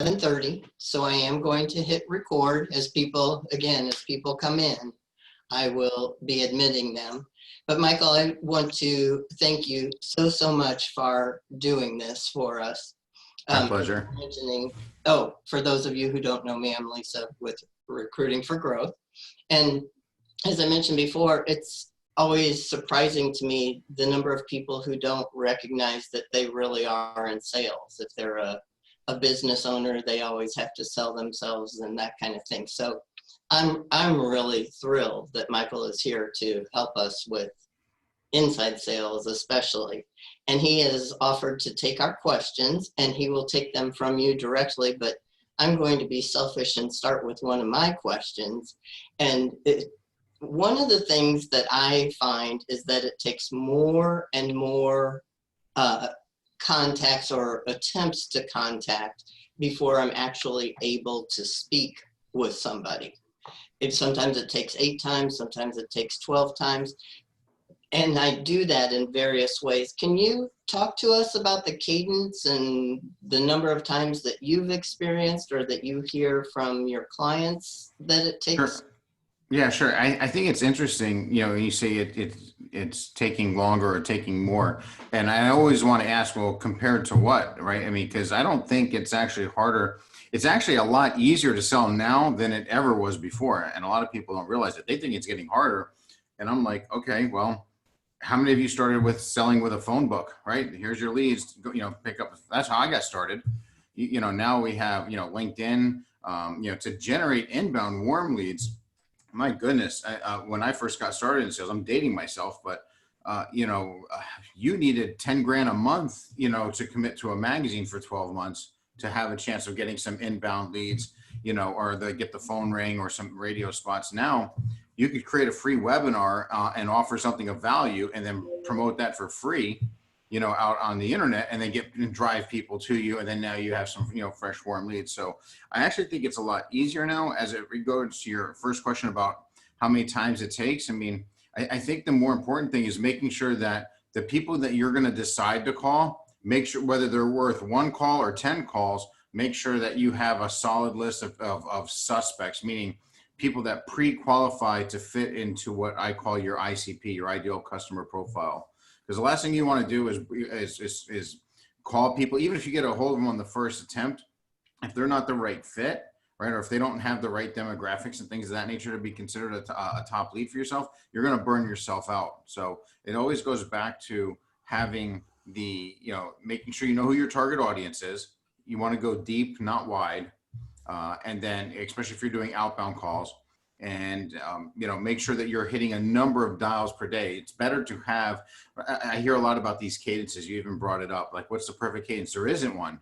11:30, so I am going to hit record as people come in, I will be admitting them. But Michael, I want to thank you so much for doing this for us. My pleasure. For those of you who don't know me, I'm Lisa with Recruiting for Growth. And as I mentioned before, it's always surprising to me the number of people who don't recognize that they really are in sales. If they're a business owner, they always have to sell themselves and that kind of thing. So I'm really thrilled that Michael is here to help us with inside sales especially. And he has offered to take our questions and he will take them from you directly, but I'm going to be selfish and start with one of my questions. And one of the things that I find is that it takes more and more contacts or attempts to contact before I'm actually able to speak with somebody. Sometimes it takes 8 times, sometimes it takes 12 times. And I do that in various ways. Can you talk to us about the cadence and the number of times that you've experienced or that you hear from your clients that it takes? Sure. Yeah, sure. I think it's interesting, when you say it's taking longer or taking more. And I always want to ask, well, compared to what, right? I mean, because I don't think it's actually harder. It's actually a lot easier to sell now than it ever was before. And a lot of people don't realize it. They think it's getting harder. And I'm like, okay, well, how many of you started with selling with a phone book, right? Here's your leads, pick up. That's how I got started. Now we have, LinkedIn, to generate inbound warm leads. My goodness, when I first got started in sales, I'm dating myself, but you needed 10 grand a month, to commit to a magazine for 12 months to have a chance of getting some inbound leads, or get the phone ring or some radio spots. Now you could create a free webinar and offer something of value and then promote that for free, out on the internet and then drive people to you. And then now you have some, fresh warm leads. So I actually think it's a lot easier now as it regards to your first question about how many times it takes. I mean, I think the more important thing is making sure that the people that you're going to decide to call, make sure whether they're worth 1 call or 10 calls, make sure that you have a solid list of suspects, meaning people that pre-qualify to fit into what I call your ICP, your ideal customer profile. Because the last thing you want to do is call people, even if you get a hold of them on the first attempt, if they're not the right fit, right, or if they don't have the right demographics and things of that nature to be considered a top lead for yourself, you're going to burn yourself out. So it always goes back to having making sure you know who your target audience is. You want to go deep, not wide. And then, especially if you're doing outbound calls, and make sure that you're hitting a number of dials per day. It's better to have. I hear a lot about these cadences. You even brought it up. Like, what's the perfect cadence? There isn't one.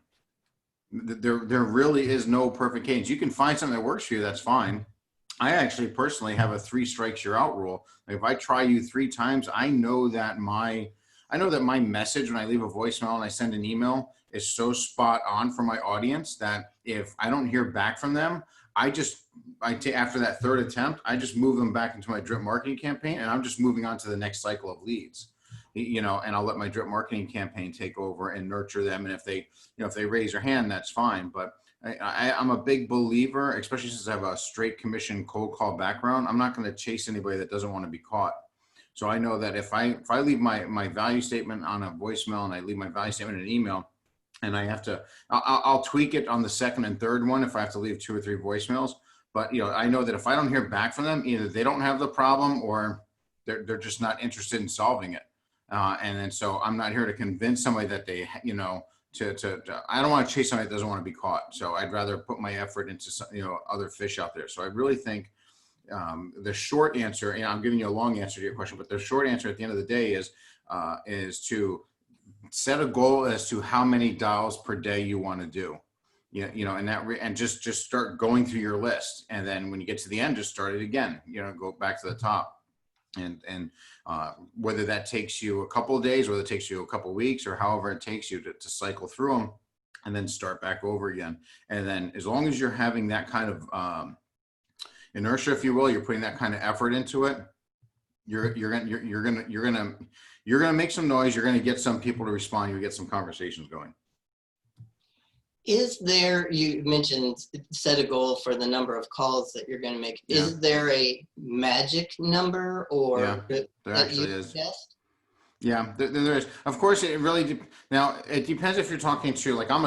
There really is no perfect cadence. You can find something that works for you. That's fine. I actually personally have a 3 strikes you're out rule. Like, if I try you 3 times, I know that my message when I leave a voicemail and I send an email is so spot on for my audience that if I don't hear back from them, after that 3rd attempt, I just move them back into my drip marketing campaign, and I'm just moving on to the next cycle of leads, and I'll let my drip marketing campaign take over and nurture them. And if they raise their hand, that's fine. But I'm a big believer, especially since I have a straight commission cold call background. I'm not going to chase anybody that doesn't want to be caught. So I know that if I leave my value statement on a voicemail and I leave my value statement in an email, and I'll tweak it on the 2nd and 3rd one if I have to leave 2 or 3 voicemails. But I know that if I don't hear back from them, either they don't have the problem or they're just not interested in solving it. And then so I'm not here to convince somebody that they I don't want to chase somebody that doesn't want to be caught. So I'd rather put my effort into other fish out there. So I really think the short answer, and I'm giving you a long answer to your question, but the short answer at the end of the day is to set a goal as to how many dials per day you want to do. And just start going through your list. And then when you get to the end, just start it again, go back to the top. And whether that takes you a couple of days, whether it takes you a couple of weeks, or however it takes you to cycle through them and then start back over again. And then as long as you're having that kind of inertia, if you will, you're putting that kind of effort into it, you're gonna make some noise. You're gonna get some people to respond. You get some conversations going. Is there, you mentioned set a goal for the number of calls that you're going to make. Yeah. Is there a magic number Yeah, or there that you actually is. suggest? Yeah, there is. Of course, it really now it depends if you're talking to like I'm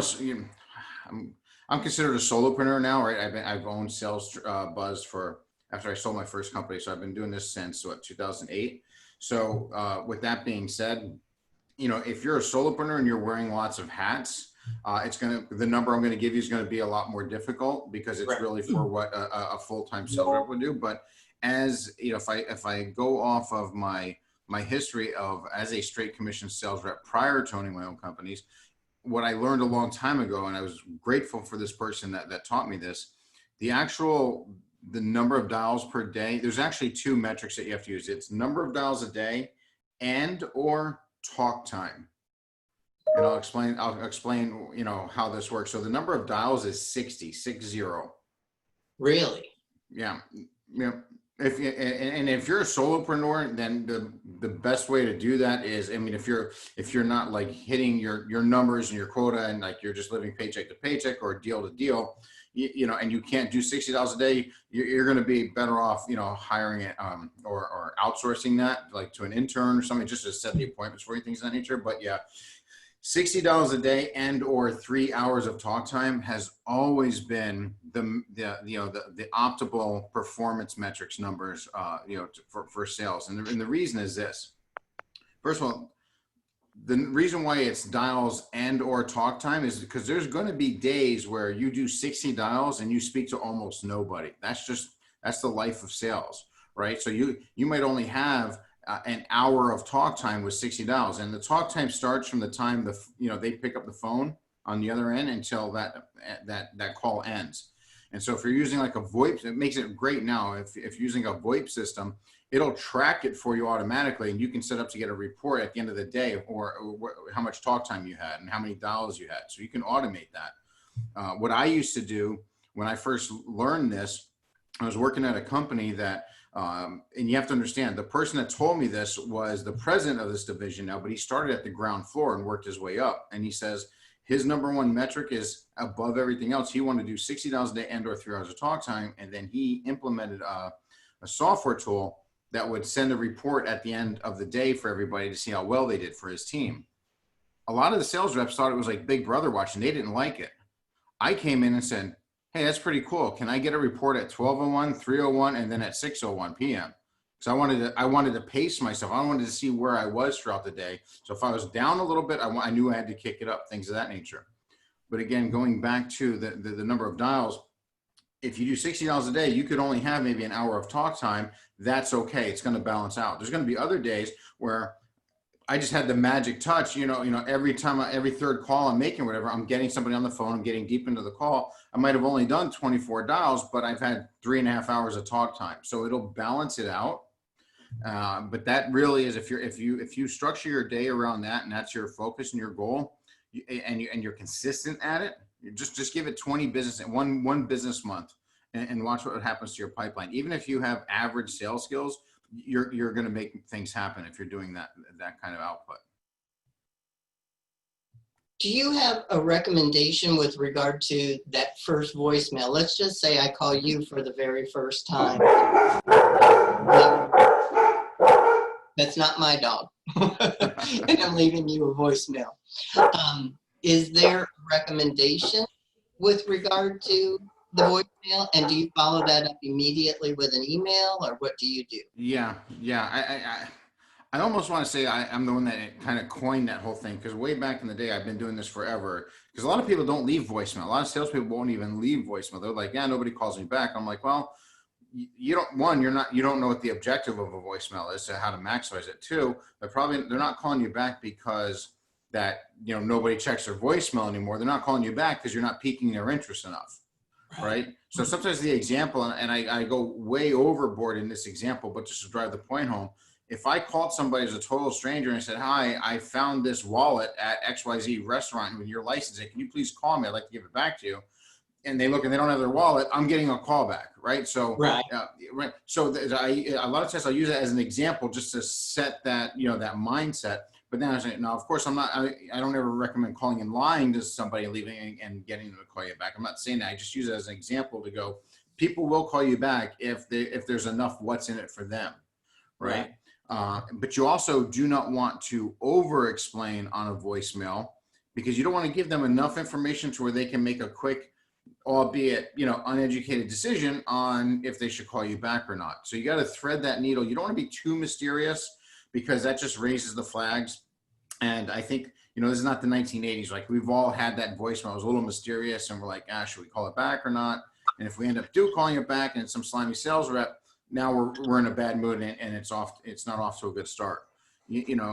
I'm considered a solopreneur now, right? I've owned Sales Buzz for after I sold my first company, so I've been doing this since what 2008. So with that being said, if you're a solopreneur and you're wearing lots of hats, the number I'm gonna give you is gonna be a lot more difficult because it's Right. really for what a full-time sales rep would do. But as if I go off of my history of as a straight commission sales rep prior to owning my own companies, what I learned a long time ago, and I was grateful for this person that taught me this, the number of dials per day, there's actually two metrics that you have to use. It's number of dials a day and or talk time. And I'll explain, how this works. So the number of dials is 60. Really? Yeah. Yeah. If you're a solopreneur, then the best way to do that is, if you're not like hitting your numbers and your quota and like you're just living paycheck to paycheck or deal to deal, and you can't do $60 a day, you're going to be better off, hiring it or outsourcing that like to an intern or something just to set the appointments for you, things of that nature. But yeah, $60 a day and or 3 hours of talk time has always been the optimal performance metrics numbers for sales. And the reason is this. First of all, the reason why it's dials and or talk time is because there's going to be days where you do 60 dials and you speak to almost nobody. That's the life of sales, right? So you might only have an hour of talk time with 60 dials, and the talk time starts from the time they pick up the phone on the other end until that call ends. And so if you're using like a VoIP, it makes it great now. If you're using a VoIP system, it'll track it for you automatically, and you can set up to get a report at the end of the day or how much talk time you had and how many dials you had. So you can automate that. What I used to do when I first learned this, I was working at a company that and you have to understand, the person that told me this was the president of this division now, but he started at the ground floor and worked his way up. And he says his number one metric is above everything else. He wanted to do $60 a day and or 3 hours of talk time. And then he implemented a software tool that would send a report at the end of the day for everybody to see how well they did for his team. A lot of the sales reps thought it was like Big Brother watching. They didn't like it. I came in and said, hey, that's pretty cool. Can I get a report at 12:01, 3:01, and then at 6:01 p.m.? Because I wanted to pace myself. I wanted to see where I was throughout the day. So if I was down a little bit, I knew I had to kick it up, things of that nature. But again, going back to the number of dials, if you do $60 a day, you could only have maybe an hour of talk time. That's okay. It's going to balance out. There's going to be other days where I just had the magic touch, every time, every third call I'm making, whatever, I'm getting somebody on the phone, I'm getting deep into the call. I might've only done 24 dials, but I've had 3.5 hours of talk time. So it'll balance it out. But that really is, if you structure your day around that, and that's your focus and your goal, and you're consistent at it, just give it 20 business and one business month and watch what happens to your pipeline. Even if you have average sales skills, you're going to make things happen if you're doing that kind of output. Do you have a recommendation with regard to that first voicemail? Let's just say I call you for the very first time. That's not my dog. And I'm leaving you a voicemail. Is there a recommendation with regard to the voicemail, and do you follow that up immediately with an email, or what do you do? Yeah. I almost want to say I'm the one that kind of coined that whole thing, because way back in the day, I've been doing this forever. Because a lot of people don't leave voicemail. A lot of salespeople won't even leave voicemail. They're like, yeah, nobody calls me back. I'm like, well, you don't know what the objective of a voicemail is, so how to maximize it. Two, they're not calling you back because nobody checks their voicemail anymore. They're not calling you back because you're not piquing their interest enough. Right. So sometimes the example, and I go way overboard in this example, but just to drive the point home, if I called somebody as a total stranger and I said, hi, I found this wallet at XYZ restaurant with your license, can you please call me? I'd like to give it back to you. And they look and they don't have their wallet, I'm getting a call back. Right. So, right. So a lot of times I'll use it as an example just to set that, that mindset. But then I was like, no, of course I don't ever recommend calling and lying to somebody, leaving and getting them to call you back. I'm not saying that. I just use it as an example to go, people will call you back if there's enough what's in it for them. Right. But you also do not want to over explain on a voicemail, because you don't want to give them enough information to where they can make a quick, albeit, uneducated decision on if they should call you back or not. So you got to thread that needle. You don't want to be too mysterious, because that just raises the flags. And I think, this is not the 1980s. Like, we've all had that voicemail. It was a little mysterious, and we're like, should we call it back or not? And if we end up calling it back and it's some slimy sales rep, now we're in a bad mood, and it's not off to a good start.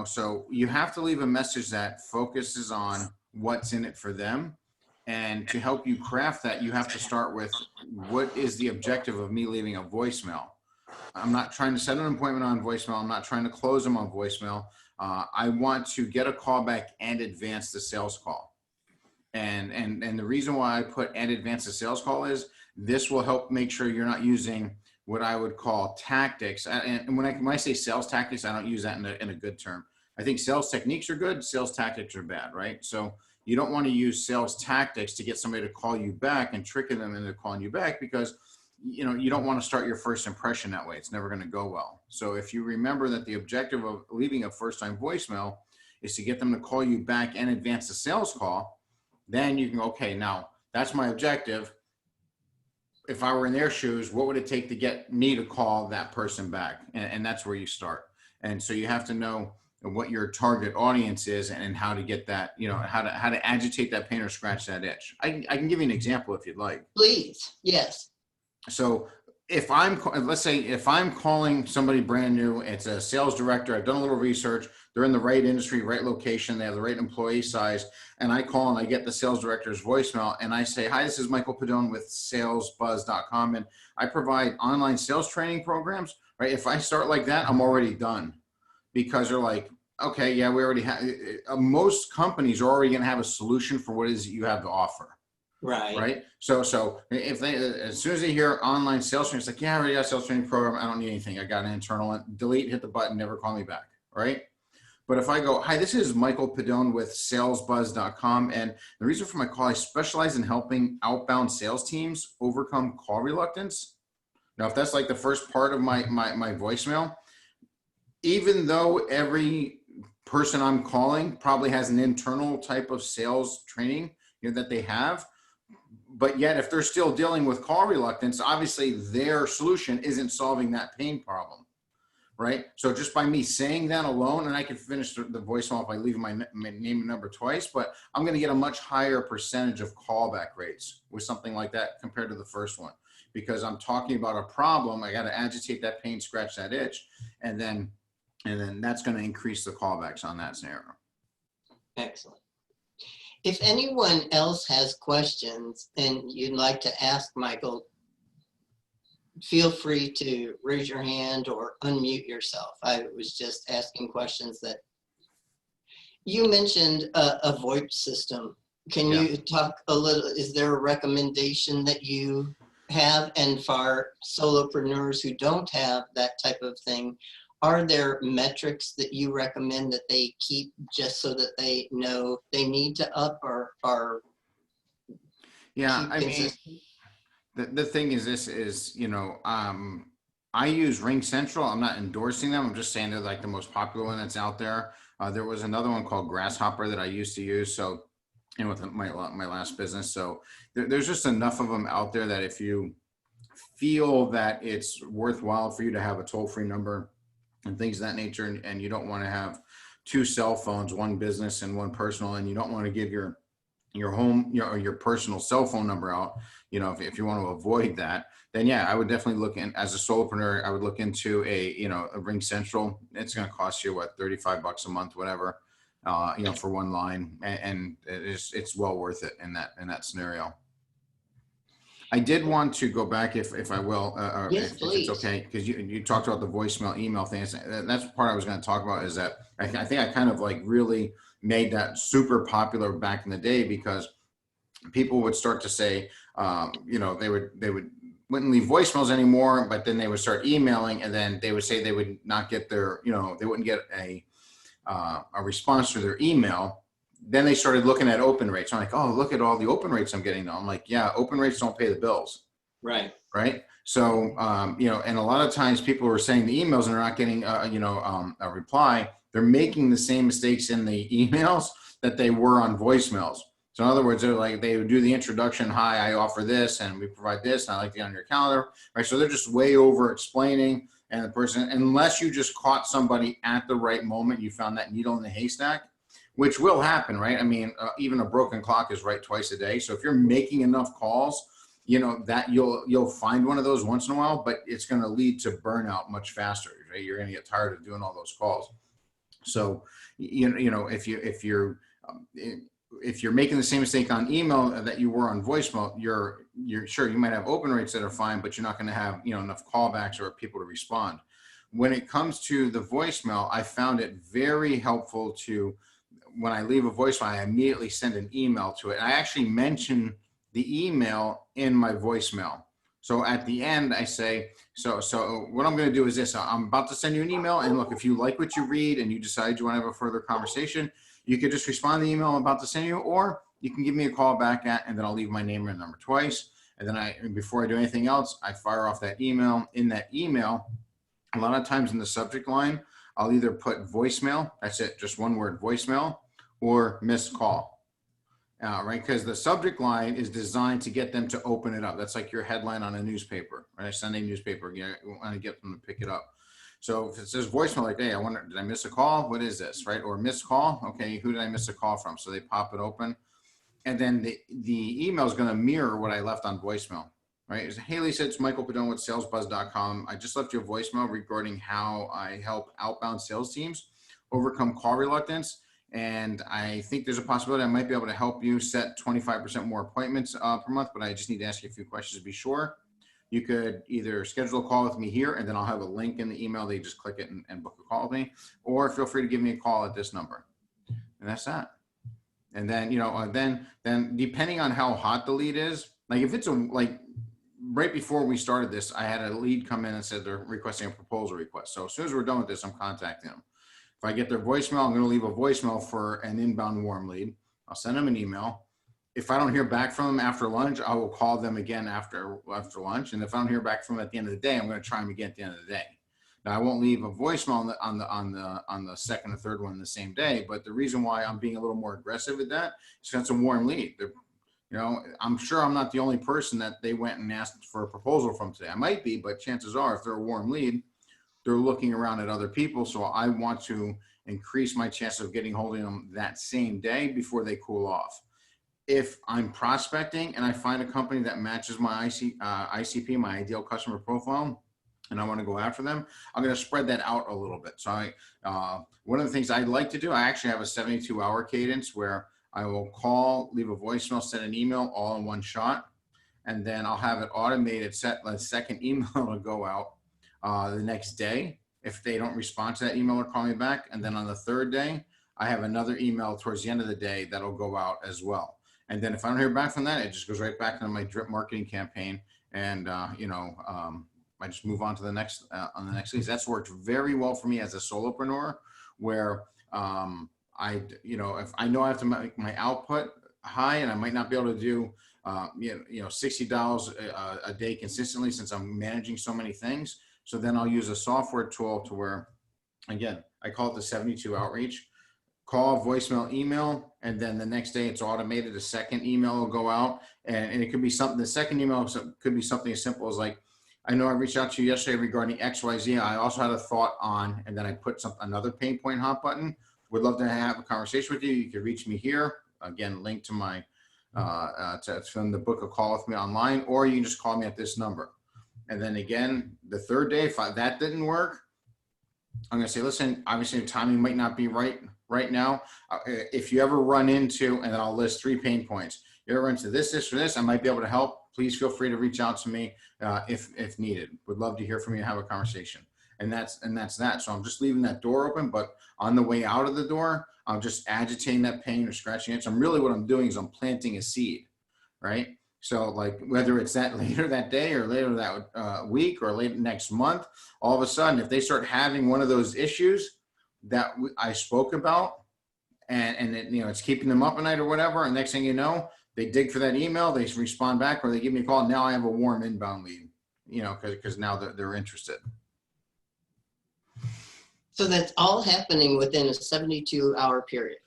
So you have to leave a message that focuses on what's in it for them. And to help you craft that, you have to start with, what is the objective of me leaving a voicemail? I'm not trying to set an appointment on voicemail. I'm not trying to close them on voicemail. I want to get a call back and advance the sales call. And the reason why I put and advance the sales call is this will help make sure you're not using what I would call tactics. And when I say sales tactics, I don't use that in a good term. I think sales techniques are good. Sales tactics are bad, right? So you don't want to use sales tactics to get somebody to call you back and tricking them into calling you back, because you don't want to start your first impression that way. It's never going to go well. So if you remember that the objective of leaving a first-time voicemail is to get them to call you back and advance the sales call, then you can go, okay, now that's my objective. If I were in their shoes, what would it take to get me to call that person back? And that's where you start. And so you have to know what your target audience is and how to get that, how to agitate that pain or scratch that itch. I can give you an example if you'd like. Please. Yes. So let's say if I'm calling somebody brand new, it's a sales director, I've done a little research, they're in the right industry, right location, they have the right employee size, and I call and I get the sales director's voicemail and I say, hi, this is Michael Pedone with salesbuzz.com, and I provide online sales training programs, right? If I start like that, I'm already done, because they're like, okay, yeah, we already have, most companies are already going to have a solution for what it is that you have to offer. Right. So if they, as soon as they hear online sales training, it's like, yeah, I already got a sales training program. I don't need anything. I got an internal one. Delete, hit the button, never call me back. Right. But if I go, hi, this is Michael Pedone with salesbuzz.com. And the reason for my call, I specialize in helping outbound sales teams overcome call reluctance. Now, if that's like the first part of my voicemail, even though every person I'm calling probably has an internal type of sales training that they have, but yet if they're still dealing with call reluctance, obviously their solution isn't solving that pain problem, right? So just by me saying that alone, and I can finish the voicemail if I leave my name and number twice, but I'm going to get a much higher percentage of callback rates with something like that compared to the first one, because I'm talking about a problem. I got to agitate that pain, scratch that itch, and then that's going to increase the callbacks on that scenario. Excellent. If anyone else has questions and you'd like to ask Michael, feel free to raise your hand or unmute yourself. I was just asking questions that you mentioned a VoIP system. Can you talk a little, is there a recommendation that you have? And for solopreneurs who don't have that type of thing, are there metrics that you recommend that they keep just so that they know they need to up or yeah, I mean, the thing is, this is, I use Ring Central. I'm not endorsing them. I'm just saying they're like the most popular one that's out there. There was another one called Grasshopper that I used to use. So, with my last business. So there's just enough of them out there that if you feel that it's worthwhile for you to have a toll-free number and things of that nature, and you don't want to have two cell phones, one business and one personal, and you don't want to give your home, or your personal cell phone number out, if you want to avoid that, then yeah, I would definitely look in, as a solopreneur, I would look into a Ring Central. It's going to cost you what, $35 a month, whatever, for one line, and it's well worth it in that scenario. I did want to go back, if I will, yes, if it's okay, because you talked about the voicemail email thing. That's the part I was going to talk about, is that I think I kind of like really made that super popular back in the day, because people would start to say, they wouldn't leave voicemails anymore, but then they would start emailing, and then they would say they would not get their, they wouldn't get a response to their email, then they started looking at open rates. I'm like, oh, look at all the open rates I'm getting now. I'm like, yeah, open rates don't pay the bills. Right. Right. So, and a lot of times people are sending the emails and they're not getting, a reply. They're making the same mistakes in the emails that they were on voicemails. So in other words, they're like, they would do the introduction. Hi, I offer this and we provide this. And I like to get on your calendar. Right. So they're just way over explaining. And the person, unless you just caught somebody at the right moment, you found that needle in the haystack, which will happen. Right. I mean, even a broken clock is right twice a day. So if you're making enough calls, that you'll find one of those once in a while, but it's going to lead to burnout much faster. Right? You're going to get tired of doing all those calls. So, if you're making the same mistake on email that you were on voicemail, you're sure you might have open rates that are fine, but you're not going to have, enough callbacks or people to respond. When it comes to the voicemail, I found it very helpful to, when I leave a voicemail, I immediately send an email to it. I actually mention the email in my voicemail. So at the end, I say, so what I'm going to do is this. I'm about to send you an email. And look, if you like what you read and you decide you want to have a further conversation, you could just respond to the email I'm about to send you, or you can give me a call back and then I'll leave my name and number twice. And then before I do anything else, I fire off that email. In that email, a lot of times in the subject line, I'll either put voicemail, that's it, just one word, voicemail, or missed call. Right, because the subject line is designed to get them to open it up. That's like your headline on a newspaper, right? A Sunday newspaper. You want to get them to pick it up. So if it says voicemail, like, hey, I wonder, did I miss a call? What is this, right? Or missed call? Okay, who did I miss a call from? So they pop it open, and then the email is going to mirror what I left on voicemail, right? Hey, Lisa, it's Michael Pedone with salesbuzz.com. I just left you a voicemail regarding how I help outbound sales teams overcome call reluctance. And I think there's a possibility I might be able to help you set 25% more appointments per month, but I just need to ask you a few questions to be sure. You could either schedule a call with me here, and then I'll have a link in the email. They just click it and book a call with me, or feel free to give me a call at this number. And that's that. And then, then depending on how hot the lead is, like if it's right before we started this, I had a lead come in and said they're requesting a proposal request. So as soon as we're done with this, I'm contacting them. If I get their voicemail, I'm going to leave a voicemail for an inbound warm lead. I'll send them an email. If I don't hear back from them after lunch, I will call them again after lunch. And if I don't hear back from them at the end of the day, I'm going to try them again at the end of the day. Now, I won't leave a voicemail on the second or third one the same day. But the reason why I'm being a little more aggressive with that is because it's a warm lead. I'm sure I'm not the only person that they went and asked for a proposal from today. I might be, but chances are, if they're a warm lead, they're looking around at other people. So I want to increase my chance of getting hold of them that same day before they cool off. If I'm prospecting and I find a company that matches my ICP, my ideal customer profile, and I want to go after them, I'm going to spread that out a little bit. So one of the things I like to do, I actually have a 72-hour cadence where I will call, leave a voicemail, send an email all in one shot. And then I'll have it automated, set a second email to go out the next day if they don't respond to that email or call me back. And then on the third day, I have another email towards the end of the day that'll go out as well. And then if I don't hear back from that, it just goes right back into my drip marketing campaign. And, I just move on to the next, on the next leads. That's worked very well for me as a solopreneur, where if I know I have to make my output high and I might not be able to do, $60 a day consistently since I'm managing so many things. So then I'll use a software tool to where, again, I call it the 72 outreach. Call, voicemail, email, and then the next day it's automated. A second email will go out, and it could be something. The second email could be something as simple as like, I know I reached out to you yesterday regarding XYZ. I also had a thought on, and then I put another pain point hot button. Would love to have a conversation with you. You could reach me here. Again, link to my from the book a call with me online, or you can just call me at this number. And then again, the third day, if that didn't work, I'm going to say, listen, obviously the timing might not be right now. If you ever run into, and then I'll list 3 pain points. You ever run into this, or this, I might be able to help. Please feel free to reach out to me if needed. Would love to hear from you and have a conversation. And that's that. So I'm just leaving that door open, but on the way out of the door, I'm just agitating that pain or scratching it. So really what I'm doing is I'm planting a seed, right? So like whether it's that later that day or later that week or later next month, all of a sudden, if they start having one of those issues, that I spoke about, and it, it's keeping them up at night or whatever. And next thing you know, they dig for that email, they respond back, or they give me a call. Now I have a warm inbound lead, because now they're interested. So that's all happening within a 72-hour period.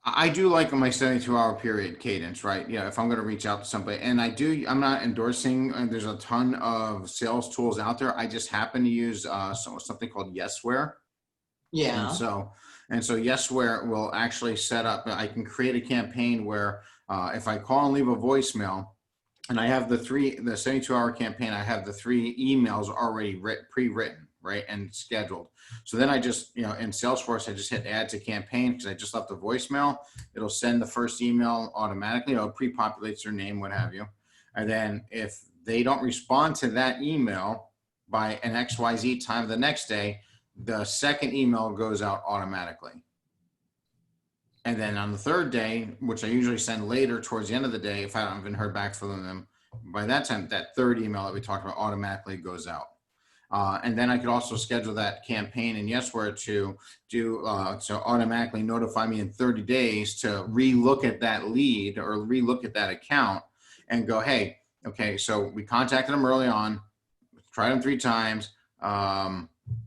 I do like my 72-hour period cadence, right? Yeah, if I'm going to reach out to somebody, and I'm not endorsing, there's a ton of sales tools out there. I just happen to use something called Yesware. Yeah. And so Yesware will actually set up, I can create a campaign where if I call and leave a voicemail, and I have the 72-hour campaign, I have the 3 emails already pre-written, right, and scheduled. So then I just, in Salesforce, I just hit add to campaign because I just left a voicemail. It'll send the first email automatically. It pre-populates their name, what have you. And then if they don't respond to that email by an XYZ time the next day, the second email goes out automatically. And then on the third day, which I usually send later towards the end of the day, if I haven't heard back from them, by that time, that third email that we talked about automatically goes out. And then I could also schedule that campaign in Yesware to do, so automatically notify me in 30 days to relook at that lead or relook at that account and go, hey, okay, so we contacted them early on, tried them 3 times.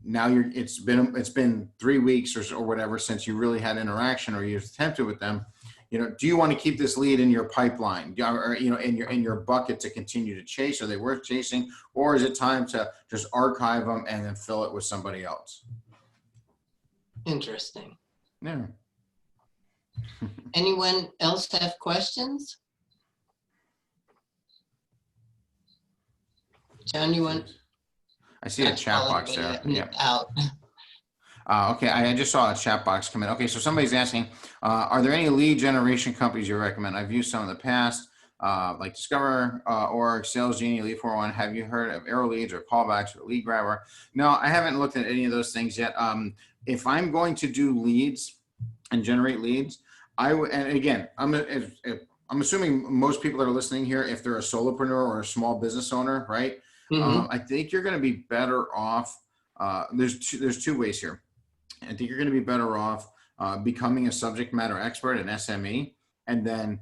Now it's been 3 weeks or whatever since you really had interaction or you attempted with them. Do you want to keep this lead in your pipeline, or in your bucket to continue to chase? Are they worth chasing, or is it time to just archive them and then fill it with somebody else? Interesting. Yeah. Anyone else have questions? John, you want? I see a chat box there. Yeah. Out. Okay, I just saw a chat box come in. Okay, so somebody's asking, are there any lead generation companies you recommend? I've used some in the past, like Discover, or Sales Genie, Lead 401. Have you heard of Arrow Leads or Callbacks or Lead Grabber? No, I haven't looked at any of those things yet. If I'm going to do leads and generate leads, and again, I'm assuming most people that are listening here, if they're a solopreneur or a small business owner, right? I think you're going to be better off. There's 2 ways here. I think you're going to be better off becoming a subject matter expert, an SME, and then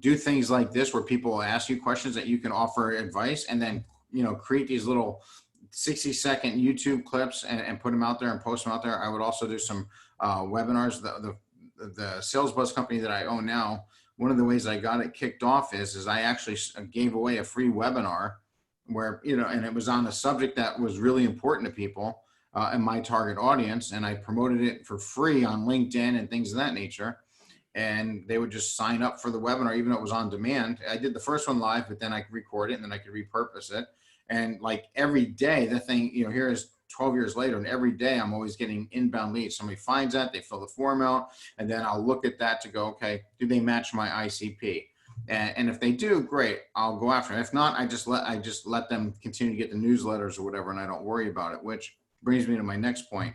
do things like this where people will ask you questions that you can offer advice, and then create these little 60-second YouTube clips and put them out there and post them out there. I would also do some webinars. The Sales Buzz company that I own now, one of the ways I got it kicked off is I actually gave away a free webinar where, and it was on a subject that was really important to people and my target audience. And I promoted it for free on LinkedIn and things of that nature. And they would just sign up for the webinar, even though it was on demand. I did the first one live, but then I could record it and then I could repurpose it. And like every day, the thing, here is 12 years later, and every day I'm always getting inbound leads. Somebody finds that, they fill the form out, and then I'll look at that to go, okay, do they match my ICP? And if they do, great, I'll go after them. If not, I just let them continue to get the newsletters or whatever, and I don't worry about it, which brings me to my next point.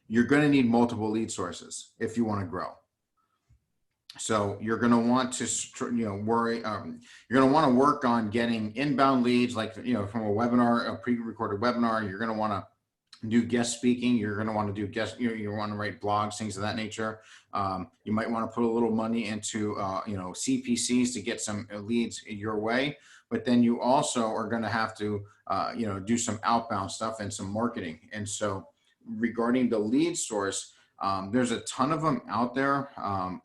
You're going to need multiple lead sources if you want to grow. So you're going to want to, you're going to want to work on getting inbound leads, like, from a webinar, a pre-recorded webinar. You're going to want to do guest speaking. You're going to want to do you want to write blogs, things of that nature. You might want to put a little money into, CPCs to get some leads your way, but then you also are going to have to, do some outbound stuff and some marketing. And so regarding the lead source, there's a ton of them out there.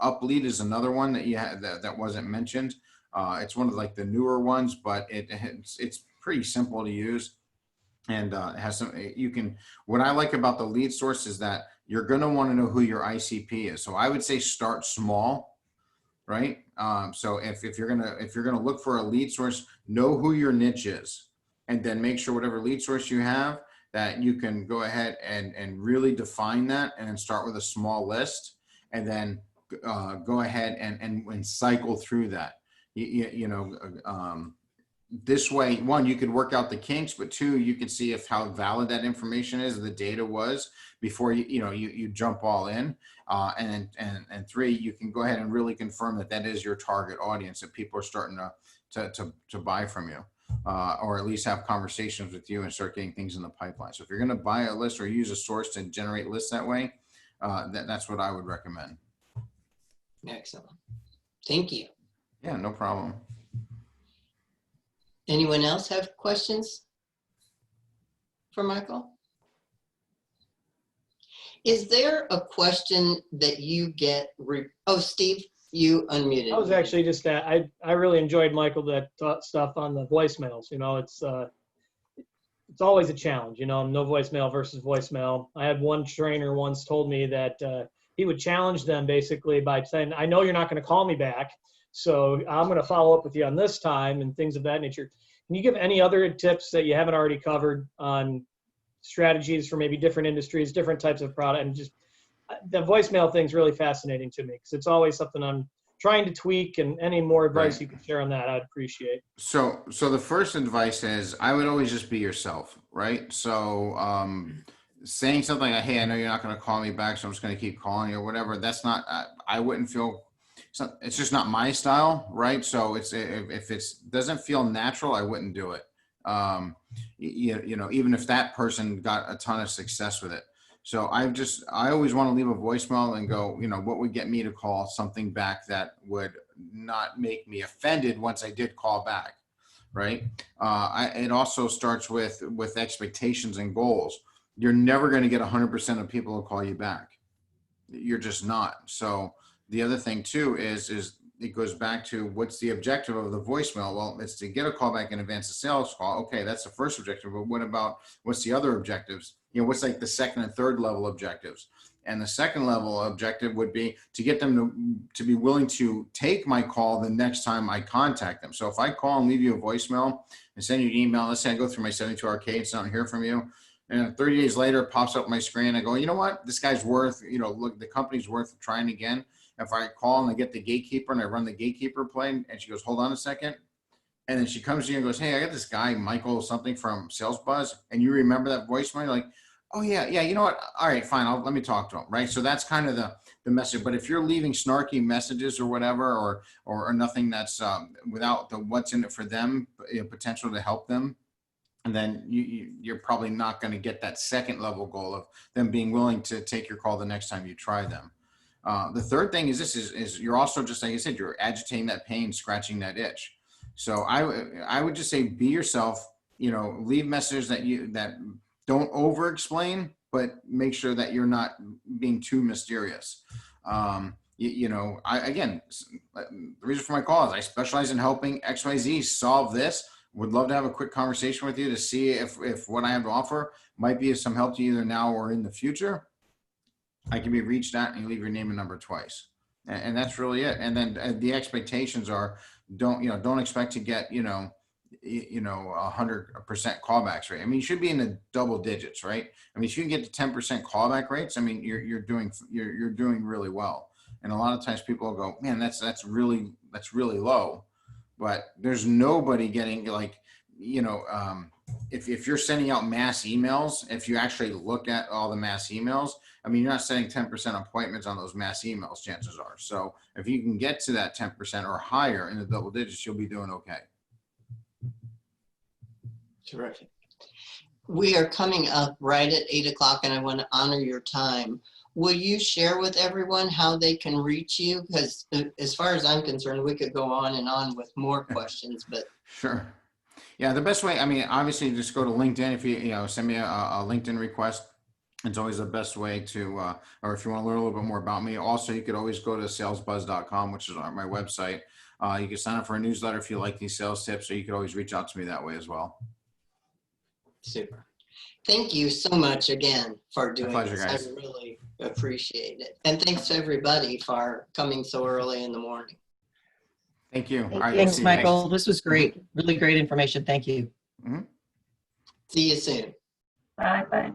Uplead is another one that that wasn't mentioned. It's one of like the newer ones, but it's pretty simple to use, and it has some. What I like about the lead source is that you're going to want to know who your ICP is. So I would say start small, right? So if you're gonna look for a lead source, know who your niche is, and then make sure whatever lead source you have, that you can go ahead and really define that and then start with a small list, and then go ahead and cycle through that. This way, 1, you could work out the kinks, but 2, you could see how valid that information is, the data was, before you jump all in. And 3, you can go ahead and really confirm that is your target audience, that people are starting to buy from you. Or at least have conversations with you and start getting things in the pipeline. So if you're going to buy a list or use a source to generate lists that way, that's what I would recommend. Excellent. Thank you. Yeah, no problem. Anyone else have questions for Michael? Is there a question that you get? Oh, Steve, you unmuted. I was actually just I really enjoyed, Michael, that stuff on the voicemails. You know, it's always a challenge. You know, no voicemail versus voicemail. I had one trainer once told me that he would challenge them basically by saying, "I know you're not going to call me back, so I'm going to follow up with you on this time," and things of that nature. Can you give any other tips that you haven't already covered on strategies for maybe different industries, different types of product? And just the voicemail thing's really fascinating to me because it's always something I'm trying to tweak, and any more advice Right. you could share on that, I'd appreciate. So the first advice is I would always just be yourself, right? So saying something like, "Hey, I know you're not going to call me back, so I'm just going to keep calling you," or whatever. That's not. I wouldn't feel. It's just not my style, right? So if it doesn't feel natural, I wouldn't do it. You know, even if that person got a ton of success with it. So I always want to leave a voicemail and go, you know, what would get me to call something back that would not make me offended once I did call back, right? It also starts with expectations and goals. You're never going to get 100% of people to call you back. You're just not. So the other thing too is it goes back to what's the objective of the voicemail? Well, it's to get a call back in advance of sales call. Okay, that's the first objective, but what's the other objectives? You know, what's like the second and third level objectives? And the second level objective would be to get them to be willing to take my call the next time I contact them. So if I call and leave you a voicemail and send you an email, let's say I go through my 72-hour cadence and I don't hear from you, and 30 days later it pops up on my screen, I go, you know what, this guy's worth, you know, look, the company's worth trying again. If I call and I get the gatekeeper and I run the gatekeeper play and she goes, hold on a second. And then she comes to you and goes, hey, I got this guy, Michael something from Sales Buzz. And you remember that voicemail? You're like, oh yeah, you know what? All right, fine. Let me talk to him. Right. So that's kind of the message. But if you're leaving snarky messages or whatever, or nothing that's without the what's in it for them, you know, potential to help them, and then you're probably not going to get that second level goal of them being willing to take your call the next time you try them. The third thing is you're also, just like you said, you're agitating that pain, scratching that itch. So I would just say be yourself, you know, leave messages that don't over explain, but make sure that you're not being too mysterious. You know, again, the reason for my call is I specialize in helping XYZ solve this. Would love to have a quick conversation with you to see if what I have to offer might be of some help to you either now or in the future. I can be reached at, and you leave your name and number twice. And that's really it. And then the expectations are, don't expect to get, 100% callbacks rate. I mean, you should be in the double digits, right? I mean, if you can get to 10% callback rates, I mean, you're doing really well. And a lot of times people will go, man, that's really low. But there's nobody getting if you're sending out mass emails, if you actually look at all the mass emails, I mean, you're not setting 10% appointments on those mass emails, chances are. So if you can get to that 10% or higher in the double digits, you'll be doing okay. Terrific. We are coming up right at 8 o'clock, and I want to honor your time. Will you share with everyone how they can reach you? Because as far as I'm concerned, we could go on and on with more questions, but. Sure. Yeah, the best way, I mean, obviously just go to LinkedIn. If you send me a LinkedIn request, it's always the best way to, or if you want to learn a little bit more about me. Also, you could always go to salesbuzz.com, which is my website. You can sign up for a newsletter if you like these sales tips, or you could always reach out to me that way as well. Super. Thank you so much again for doing My pleasure, this. guys. I really appreciate it. And thanks to everybody for coming so early in the morning. Thank you. All right, Thanks, Michael. This was great. Really great information. Thank you. See you soon. Bye.